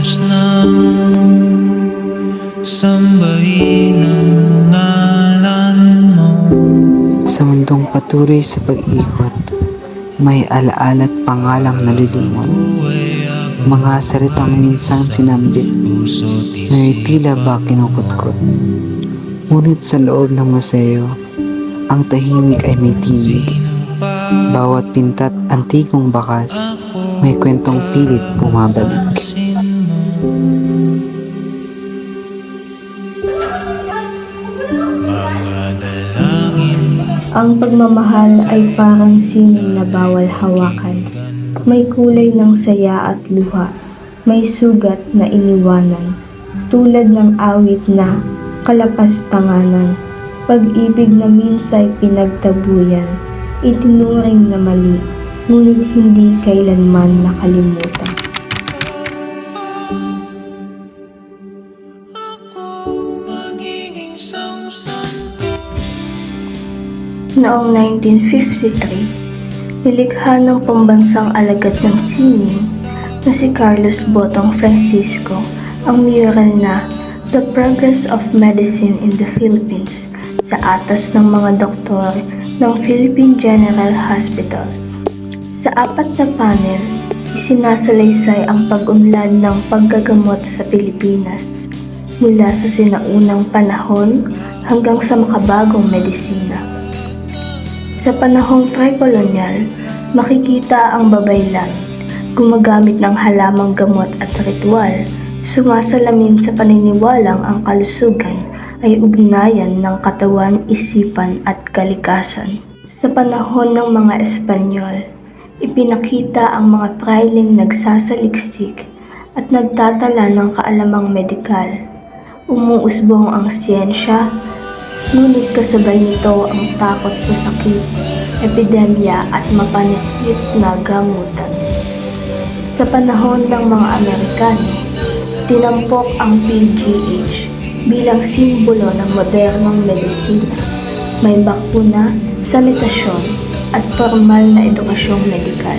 oras ng sambahin ang ngalan mo. Sa mundong patuloy sa pag-ikot, may alaala't pangalang nalilimot. Mga salitang minsang sinambit, na tila ba kinukutkot. Ngunit sa loob ng museo, ang tahimik ay may tinig. Bawat pintat antikong bakas, may kwentong pilit bumabalik. Mga dalangin Ang pagmamahal ay parang sining na bawal hawakan. May kulay ng saya at luha. May sugat na iniwanan. Tulad ng awit na kalapastanganan. Pag-ibig na minsay pinagtabuyan. Itinuring na mali, ngunit hindi kailanman nakalimutan. magiging samsanto. Noong 1953, nilikha ng pambansang alagad ng sining na si Carlos Botong Francisco ang mural na The Progress of Medicine in the Philippines sa atas ng mga doktor ng Philippine General Hospital. Sa apat na panel, isinasalaysay ang pag-unlad ng paggagamot sa Pilipinas mula sa sinaunang panahon hanggang sa makabagong medisina. Sa panahong pre-kolonyal, makikita ang babaylan, gumagamit ng halamang gamot at ritual, sumasalamin sa paniniwalang ang kalusugan ay ugnayan ng katawan, isipan at kalikasan. Sa panahon ng mga Espanyol, ipinakita ang mga prailing nagsasaliksik at nagtatala ng kaalamang medikal. Umuusbong ang siyensya, ngunit kasabay nito ang takot sa sakit, epidemya at mapanisit na gamutan. Sa panahon ng mga Amerikano, tinampok ang PGH bilang simbolo ng modernong medisina. May bakuna, sanitasyon at formal na edukasyong medikal.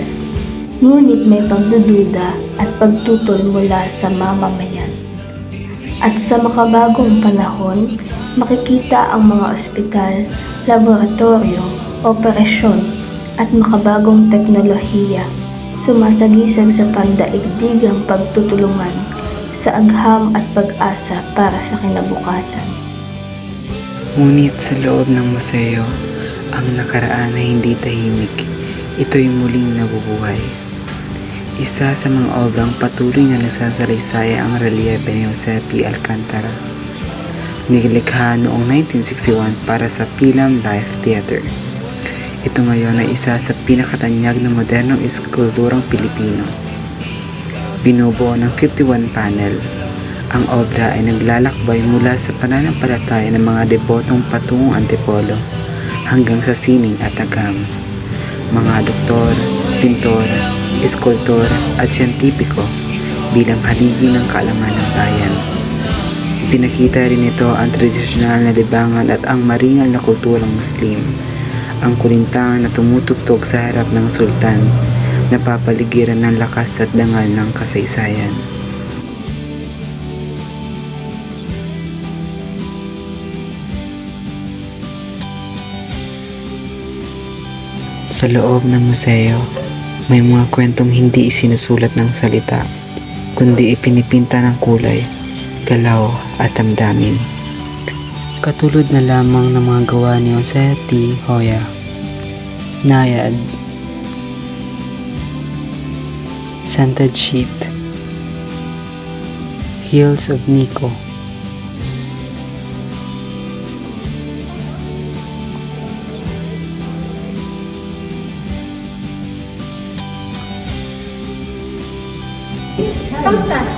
Ngunit may pagdududa at pagtutol mula sa mamamayan. At sa makabagong panahon, makikita ang mga ospital, laboratorio, operasyon at makabagong teknolohiya sumasagisag sa pandaigdigang pagtutulungan sa agham at pag-asa para sa kinabukasan. Ngunit sa loob ng museo, ang nakaraan ay hindi tahimik. Ito'y muling nabubuhay. Isa sa mga obrang patuloy na nagsasalaysay ang reliefe ni Jose P. Alcantara. Nilikha noong 1961 para sa Pilam Life Theater. Ito ngayon ay isa sa pinakatanyag na modernong eskulturang Pilipino. Binubuo ng 51 panel. Ang obra ay naglalakbay mula sa pananampalataya ng mga debotong patungong Antipolo hanggang sa sining at agham. Mga doktor, pintor, eskultor at siyentipiko bilang haligi ng kaalaman ng bayan. Pinakita rin ito ang tradisyonal na libangan at ang maringal na kulturang Muslim, ang kulintangan na tumutugtog sa harap ng sultan, napapaligiran ng lakas at dangal ng kasaysayan. Sa loob ng museo, may mga kwentong hindi isinusulat ng salita, kundi ipinipinta ng kulay, galaw at damdamin. Katulad na lamang ng mga gawa ni Jose T. Hoya, Nayad, Scented Sheet, Hills of Nico, Kamusta?